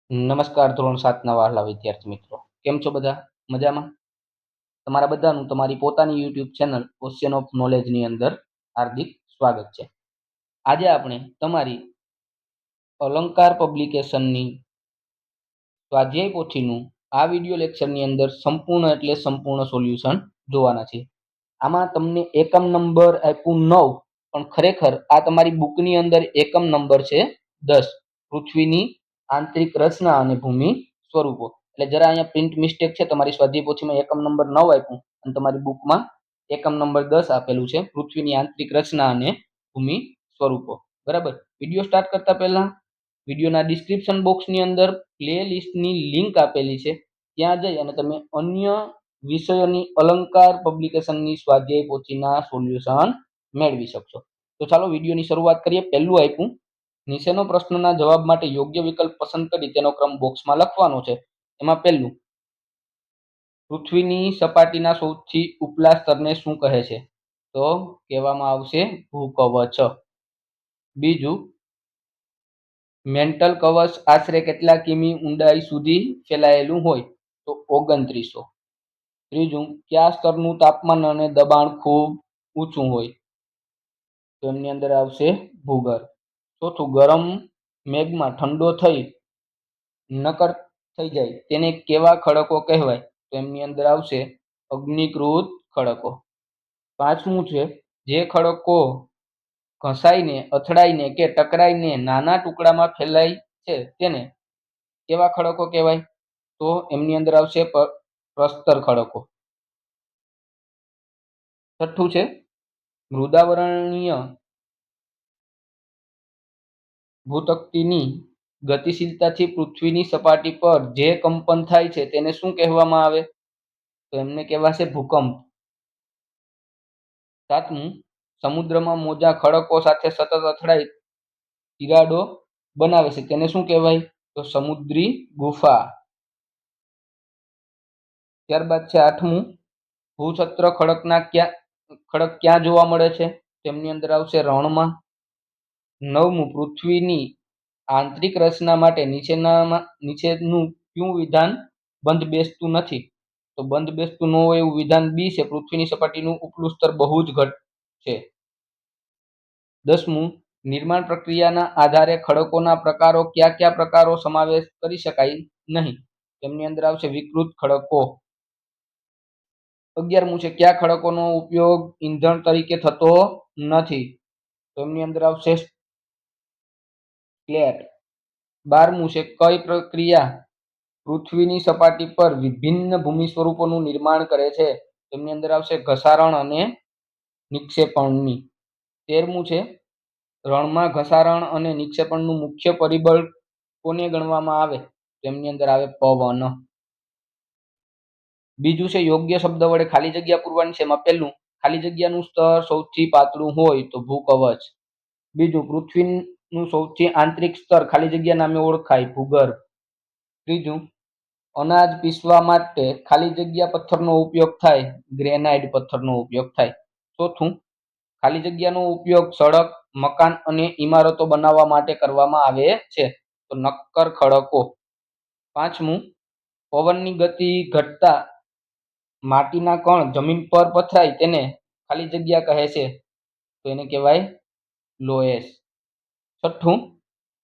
નમસ્કાર ધોરણ 7ના વહાલા વિદ્યાર્થી મિત્રો. કેમ છો બધા? મજામાં? તમારા બધાનું તમારી પોતાની YouTube ચેનલ ક્વેશ્ચન ઓફ નોલેજની અંદર હાર્દિક સ્વાગત છે. આજે આપણે તમારી અલંકાર પબ્લિકેશનની સ્વાધ્યાય પોથીનું આ વિડિયો લેક્ચરની અંદર સંપૂર્ણ સોલ્યુશન જોવાના છે. આમાં તમને એકમ નંબર આપ્યું 9, પણ ખરેખર આ તમારી બુકની અંદર એકમ નંબર છે 10. પૃથ્વીની આંતરિક રચના અને ભૂમિ સ્વરૂપો. એટલે જરા અહીંયા પ્રિન્ટ મિસ્ટેક છે. તમારી સ્વાધ્યાય પોથીમાં એકમ નંબર 9 આપ્યું અને તમારી બુકમાં એકમ નંબર 10 આપેલું છે, પૃથ્વીની આંતરિક રચના અને ભૂમિ સ્વરૂપો. બરાબર. વિડિયો સ્ટાર્ટ કરતા પહેલા વિડિયોના ડિસ્ક્રિપ્શન બોક્સની અંદર પ્લેલિસ્ટની લિંક આપેલી છે, ત્યાં જઈ અને તમે અન્ય વિષયોની અલંકાર પબ્લિકેશનની સ્વાધ્યાય પોથીના સોલ્યુશન મેળવી શકશો. તો ચાલો વિડિયોની શરૂઆત કરીએ. પહેલું આપ્યું, નીચેનો પ્રશ્નના જવાબ માટે યોગ્ય વિકલ્પ પસંદ કરી તેનો ક્રમ બોક્સમાં લખવાનો છે. એમાં પહેલું, પૃથ્વીની સપાટીના સૌથી ઉપલા સ્તરને શું કહે છે? તો કહેવામાં આવશે ભૂકવચ. બીજું, મેન્ટલ કવચ આશરે કેટલા કિમી ઊંડાઈ સુધી ફેલાયેલું હોય? તો 2900. ત્રીજું, કયા સ્તરનું તાપમાન અને દબાણ ખૂબ ઊંચું હોય? તો એમની અંદર આવશે ભૂગર્ભ. ચોથું, ગરમ મેઘમાં ઠંડો થઈ નક્કર થઈ જાય તેને કેવા ખડકો કહેવાય? તો એમની અંદર આવશે અગ્નિકૃત ખડકો. પાંચમું છે, જે ખડકો ઘસાઈને, અથડાઈને કે ટકરાઈને નાના ટુકડામાં ફેલાય છે તેને કેવા ખડકો કહેવાય? તો એમની અંદર આવશે પ્રસ્તર ખડકો. છઠ્ઠું છે, મૃદાવરણીય ભૂતકતીની ગતિશીલતાથી પૃથ્વીની સપાટી પર જે કંપન થાય છે તેને શું કહેવામાં આવે? તો એમને કહેવાશે ભૂકંપ. સાતમું, સમુદ્રમાં મોજા ખડકો સાથે સતત અથડાઈ તિરાડો બનાવે છે તેને શું કહેવાય? તો સમુદ્રી ગુફા. ત્યારબાદ છે આઠમું, ભૂછત્ર ખડક ક્યાં જોવા મળે છે? તેમની અંદર આવશે રણમાં. નવમું, પૃથ્વીની આંતરિક રચના માટે નીચેનું કયું વિધાન બંધ બેસતું નથી? તો બંધ બેસતું ન હોય એવું વિધાન બી છે, પૃથ્વીની સપાટીનું ઉપલું સ્તર બહુ જ ઘટ છે. 10મું, નિર્માણ પ્રક્રિયાના આધારે ખડકોના પ્રકારો કયા પ્રકારો સમાવેશ કરી શકાય નહીં? તેમની અંદર આવશે વિકૃત ખડકો. 11મું છે, કયા ખડકોનો ઉપયોગ ઈંધણ તરીકે થતો નથી? તો એમની અંદર આવશે સ્લેટ. 12મું છે, કઈ પ્રક્રિયા પૃથ્વીની સપાટી પર વિભિન્ન ભૂમિ સ્વરૂપોનું નિર્માણ કરે છે? તેમની અંદર આવશે ઘસારણ અને નિક્ષેપણની. 13મું છે, રણમાં ઘસારણ અને નિક્ષેપણનું મુખ્ય પરિબળ કોને ગણવામાં આવે? તેમની અંદર આવે પવન. બીજું છે, યોગ્ય શબ્દ વડે ખાલી જગ્યા પૂરવાની છે. એમાં પહેલું, ખાલી જગ્યાનું સ્તર સૌથી પાતળું હોય તો ભૂકવચ. બીજું, પૃથ્વીનું સૌથી આંતરિક સ્તર ખાલી જગ્યા નામે ઓળખાય, ભૂગર્ભ. ત્રીજું, અનાજ પીસવા માટે ખાલી જગ્યા પથ્થરનો ઉપયોગ થાય, ગ્રેનાઇટ પથ્થરનો ઉપયોગ થાય. ચોથું, ખાલી જગ્યાનો ઉપયોગ સડક, મકાન અને ઇમારતો બનાવવા માટે કરવામાં આવે છે, તો નક્કર ખડકો. પાંચમું, પવનની ગતિ ઘટતા માટીના કણ જમીન પર પથરાય તેને ખાલી જગ્યા કહે છે, તો એને કહેવાય લોએસ. છઠ્ઠું,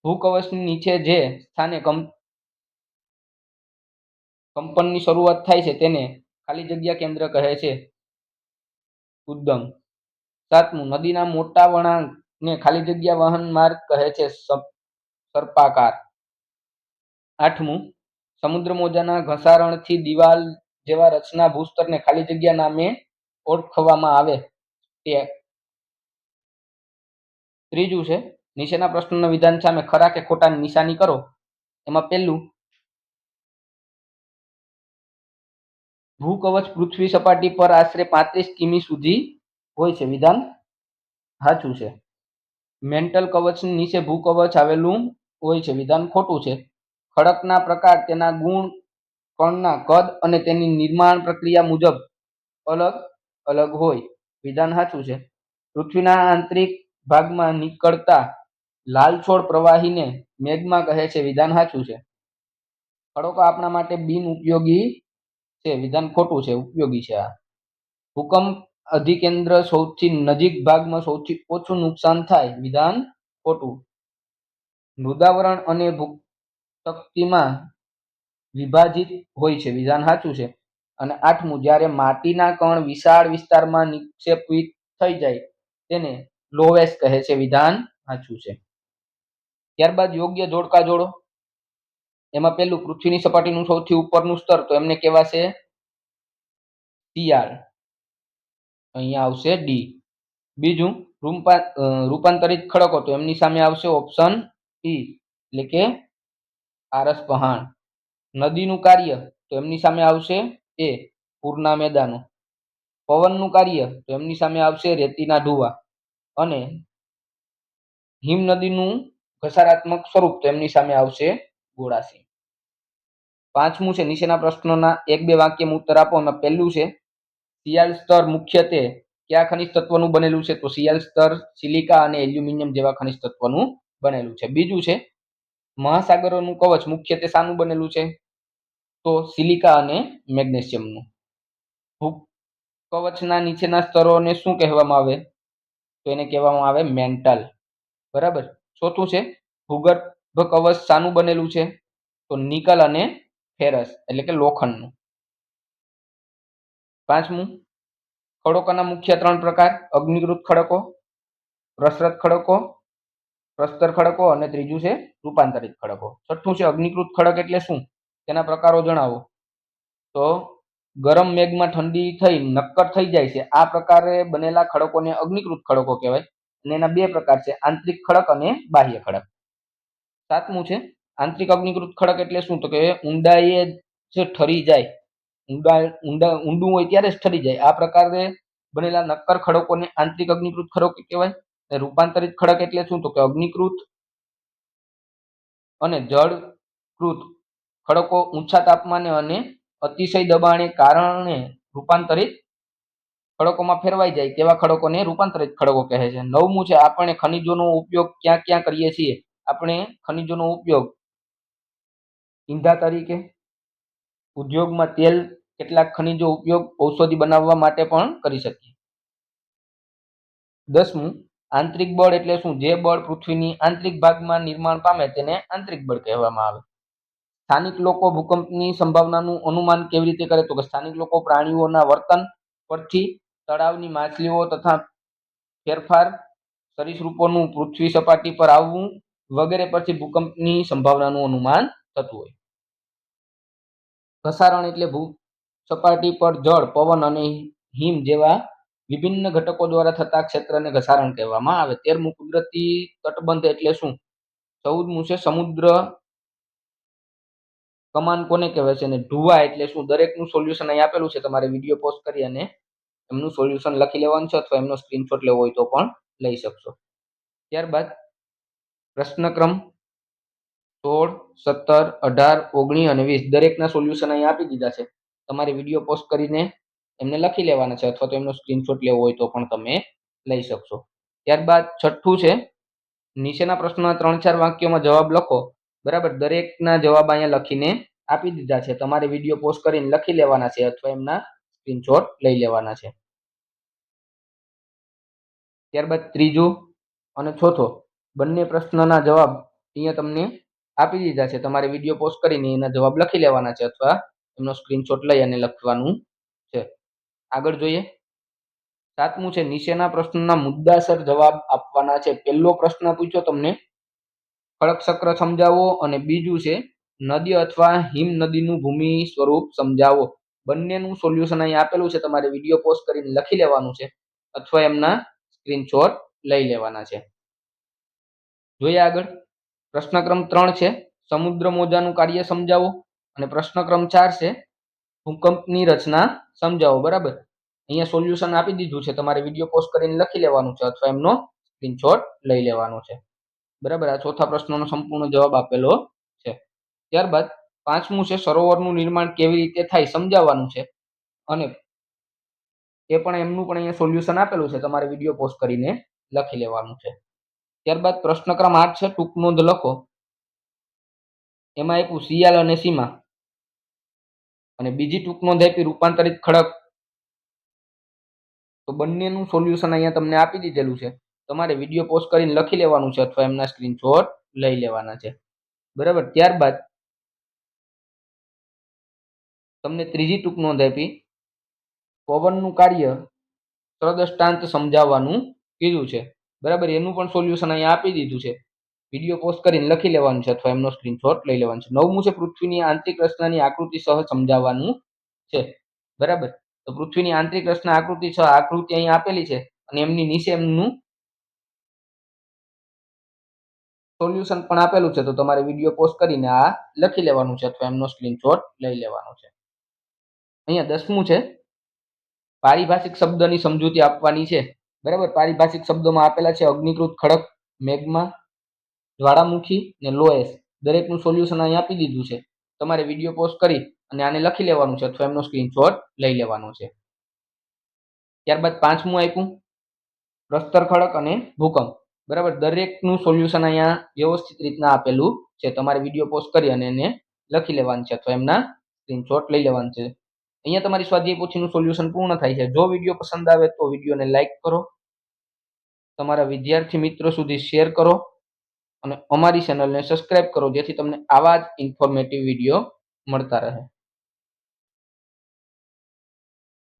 ભૂકવચની નીચે જે સ્થાને કંપનની શરૂઆત થાય છે તેને ખાલી જગ્યા કેન્દ્ર કહે છે, ઉદ્ગમ. સાતમું, નદીના મોટા વળાંકને ખાલી જગ્યા વહન માર્ગ કહે છે, સર્પાકાર. આઠમું, સમુદ્ર મોજાના ઘસારણથી દિવાલ જેવા રચના ભૂસ્તરને ખાલી જગ્યા નામે ઓળખવામાં આવે તે. ત્રીજું છે, નીચેના પ્રશ્નોના વિધાન સામે ખરા કે ખોટાની નિશાની કરો. એમાં પહેલું, ભૂકવચ પૃથ્વી સપાટી પર આશરે 35 કિમી સુધી હોય છે, વિધાન સાચું છે. મેન્ટલ કવચની નીચે ભૂકવચ આવેલું હોય છે, વિધાન ખોટું છે. ખડકના પ્રકાર, તેના ગુણ, કણના કદ અને તેની નિર્માણ પ્રક્રિયા મુજબ અલગ અલગ હોય, વિધાન સાચું છે. પૃથ્વીના આંતરિક ભાગમાં નીકળતા લાલછોડ પ્રવાહીને મેગ્મા કહે છે, વિધાન સાચું છે. ખડકો આપણા માટે બિન ઉપયોગી છે, વિધાન ખોટું છે, ઉપયોગી છે. આ ભૂકંપ અધિકેન્દ્ર સૌથી નજીક ભાગમાં સૌથી ઓછું નુકસાન થાય, વિધાન ખોટું. મૃદાવરણ અને ભૂશક્તિમાં વિભાજિત હોય છે, વિધાન સાચું છે. અને 8મું, જ્યારે માટીના કણ વિશાળ વિસ્તારમાં નિક્ષેપિત થઈ જાય તેને લોવેસ કહે છે, વિધાન સાચું છે. ત્યારબાદ યોગ્ય જોડકા જોડો. એમાં પહેલું, પૃથ્વીની સપાટીનું સૌથી ઉપરનું સ્તર, તો એમને કહેવાશે શિયાળ, અહીંયા આવશે ડી. બીજું, રૂપાંતરિત ખડકો, તો એમની સામે આવશે ઓપ્શન ઈ, એટલે કે આરસ પહાણ. નદીનું કાર્ય, તો એમની સામે આવશે એ, પૂરના મેદાનો. પવનનું કાર્ય, તો એમની સામે આવશે રેતીના ઢૂવા. અને હિમનદીનું ઘસારાત્મક સ્વરૂપ, તો એમની સામે આવશે ગોળાશય. 5મું છે, નીચેના પ્રશ્નોના 1-2 વાક્યમાં ઉત્તર આપો. એમાં પહેલું છે, શિયાળ સ્તર મુખ્યત્વે કયા ખનિજ તત્વનું બનેલું છે? તો શિયાળ સ્તર સિલિકા અને એલ્યુમિનિયમ જેવા ખનિજ તત્વનું બનેલું છે. બીજું છે, મહાસાગરોનું કવચ મુખ્યત્વે શાનું બનેલું છે? તો સિલિકા અને મેગ્નેશિયમનું. કવચના નીચેના સ્તરોને શું કહેવામાં આવે? તો એને કહેવામાં આવે મેન્ટલ. બરાબર. ચોથું છે, ભૂગર્ભ કવચ શાનું બનેલું છે? તો નિકલ અને ફેરસ, એટલે કે લોખંડનું. 5મું, ખડકોના મુખ્ય 3 પ્રકાર: અગ્નિકૃત ખડકો, પ્રસરત ખડકો, પ્રસ્તર ખડકો, અને ત્રીજું છે રૂપાંતરિત ખડકો. 6થું છે, અગ્નિકૃત ખડક એટલે શું? તેના પ્રકારો જણાવો. તો ગરમ મેઘમાં ઠંડી થઈ નક્કર થઈ જાય છે, આ પ્રકારે બનેલા ખડકોને અગ્નિકૃત ખડકો કહેવાય. અને એના 2 પ્રકાર છે, આંતરિક ખડક અને બાહ્ય ખડક. 7મું છે, આંતરિક અગ્નિકૃત ખડક એટલે શું? તો કે ઊંડાઈએ જે ઠરી જાય, ઊંડું હોય ત્યારે જ ઠરી જાય, આ પ્રકારે બનેલા નક્કર ખડકોને આંતરિક અગ્નિકૃત ખડકો કહેવાય. રૂપાંતરિત ખડક એટલે શું? તો કે અગ્નિકૃત અને જળકૃત ખડકો ઊંચા તાપમાને અને અતિશય દબાણે કારણે રૂપાંતરિત ખડકોમાં ફેરવાઈ જાય તેવા ખડકોને રૂપાંતરિત ખડકો કહે છે. 9મું છે, આપણે ખનિજોનો ઉપયોગ ક્યાં ક્યાં કરીએ છીએ? આપણે ખનિજોનો ઉપયોગ ઈંધા તરીકે, ઉદ્યોગમાં તેલ, કેટલાક ખનિજો ઉપયોગ ઔષધિ બનાવવા માટે પણ કરી શકીએ. 10મું, આંતરિક બળ એટલે શું? જે બળ પૃથ્વીની આંતરિક ભાગમાં નિર્માણ પામે તેને આંતરિક બળ કહેવામાં આવે. સ્થાનિક લોકો ભૂકંપની સંભાવનાનું અનુમાન કેવી રીતે કરે? તો કે સ્થાનિક લોકો પ્રાણીઓના વર્તન પરથી, તળાવની માછલીઓ તથા ફેરફાર સરીસૃપોનું પૃથ્વી સપાટી પર આવવું વગેરે પરથી ભૂકંપની સંભાવનાનું અનુમાન થતું હોય. ઘસારણ એટલે ભૂ સપાટી પર જળ, પવન અને હિમ જેવા વિભિન્ન ઘટકો દ્વારા થતા ક્ષેત્રને ઘસારણ કહેવામાં આવે. 13મું, કુદરતી તટબંધ એટલે શું? 14મું છે, સમુદ્ર કમાન કોને કહેવાય છે? અને ઢૂવા એટલે શું? દરેકનું સોલ્યુશન અહીં આપેલું છે, તમારે વિડીયો પોઝ કરી અને એમનું સોલ્યુશન લખી લેવાનું છે, અથવા એમનો સ્ક્રીનશોટ લેવો હોય તો પણ લઈ શકશો. ત્યારબાદ પ્રશ્નક્રમ 16, 17, 18, 19 અને 20 દરેકના સોલ્યુશન અહીં આપી દીધા છે. તમારે વિડીયો પોસ્ટ કરીને એમને લખી લેવાના છે, અથવા તો એમનો સ્ક્રીનશોટ લેવો હોય તો પણ તમે લઈ શકશો. ત્યારબાદ 6થું છે, નીચેના પ્રશ્નોના 3-4 વાક્યોમાં જવાબ લખો. બરાબર. દરેકના જવાબ અહીંયા લખીને આપી દીધા છે, તમારે વિડીયો પોસ્ટ કરીને લખી લેવાના છે, અથવા એમના સ્ક્રીનશોટ લઈ લેવાના છે. ત્યારબાદ ત્રીજું અને ચોથો બંને પ્રશ્નના જવાબ અહીંયા તમને આપી દીધા છે, તમારે વિડીયો પોસ્ટ કરીને એના જવાબ લખી લેવાના છે, અથવા એમનો સ્ક્રીનશોટ લઈ અને લખવાનું છે. આગળ જોઈએ. 7મું છે, નીચેના પ્રશ્નના મુદ્દાસર જવાબ આપવાના છે. પહેલો પ્રશ્ન પૂછ્યો તમને, ખડક ચક્ર સમજાવો, અને બીજું છે, નદી અથવા હિમ નદીનું ભૂમિ સ્વરૂપ સમજાવો. બંનેનું સોલ્યુશન અહીં આપેલું છે, તમારે વિડીયો પોસ્ટ કરીને લખી લેવાનું છે, અથવા એમના સ્ક્રીનશોટ લઈ લેવાના છે. જોઈએ આગળ. પ્રશ્નક્રમ 3 છે, સમુદ્ર મોજાનું કાર્ય સમજાવો. અને પ્રશ્નક્રમ 4 છે, ભૂકંપની રચના સમજાવો. બરાબર. અહીંયા સોલ્યુશન આપી દીધું છે, તમારે વિડીયો પોસ્ટ કરીને લખી લેવાનું છે, અથવા એમનો સ્ક્રીનશોટ લઈ લેવાનો છે. બરાબર. આ ચોથા પ્રશ્નનો સંપૂર્ણ જવાબ આપેલો છે. ત્યારબાદ 5મું છે, સરોવરનું નિર્માણ કેવી રીતે થાય સમજાવવાનું છે, અને એ પણ એમનું પણ અહીંયા સોલ્યુશન આપેલું છે, તમારે વિડીયો પોસ્ટ કરીને લખી લેવાનું છે. ત્યારબાદ પ્રશ્નક્રમ 8 છે, ટૂંક નોંધ લખો. એમાં આપ્યું શિયાળ અને સીમા. અને બીજી ટૂંક નોંધ આપી રૂપાંતરિત ખડક, તો બંનેનું સોલ્યુશન અહીંયા તમને આપી દીધેલું છે. તમારે વિડીયો પોઝ કરીને લખી લેવાનું છે અથવા એમના સ્ક્રીનશોટ લઈ લેવાના છે. બરાબર. ત્યારબાદ તમને ત્રીજી ટૂંક નોંધ આપી પવનનું કાર્ય સદષ્ટાંત સમજાવવાનું કીધું છે. બરાબર. એનું પણ સોલ્યુશન અહીંયા આપી દીધું છે. વિડીયો પોઝ કરીને લખી લેવાનું છે અથવા એમનો સ્ક્રીનશોટ લઈ લેવાનું છે. 9મું છે પૃથ્વીની આંતરિક રચનાની આકૃતિ સહ સમજાવવાનું છે. બરાબર. તો પૃથ્વીની આંતરિક રચના આકૃતિ સહ આકૃતિ અહીં આપેલી છે અને એમની નીચે એમનું સોલ્યુશન પણ આપેલું છે. તો તમારે વિડીયો પોઝ કરીને આ લખી લેવાનું છે અથવા એમનો સ્ક્રીનશોટ લઈ લેવાનો છે. અહીંયા 10મું છે પારિભાષિક શબ્દની સમજૂતી આપવાની છે. બરાબર. પારિભાષિક શબ્દોમાં આપેલા છે અગ્નિકૃત ખડક, મેગ્મા, જ્વાળામુખી ને લોએસ. દરેકનું સોલ્યુશન અહીં આપી દીધું છે. તમારે વિડીયો પોઝ કરી અને આને લખી લેવાનું છે અથવા એમનો સ્ક્રીનશોટ લઈ લેવાનો છે. ત્યારબાદ 5મું આપ્યું પ્રસ્તર ખડક અને ભૂકંપ. બરાબર. દરેકનું સોલ્યુશન અહીંયા વ્યવસ્થિત રીતના આપેલું છે. તમારે વિડીયો પોઝ કરી અને એને લખી લેવાનું છે અથવા એમના સ્ક્રીનશોટ લઈ લેવાનું છે. અહીંયા તમારી સ્વાધ્યાય પોથીનું સોલ્યુશન પૂર્ણ થાય છે. જો વિડીયો પસંદ આવે તો વિડીયોને લાઈક કરો, તમારા વિદ્યાર્થી મિત્રો સુધી શેર કરો અને અમારી ચેનલને સબસ્ક્રાઇબ કરો જેથી તમને આવા જ ઇન્ફોર્મેટિવ વિડીયો મળતા રહે.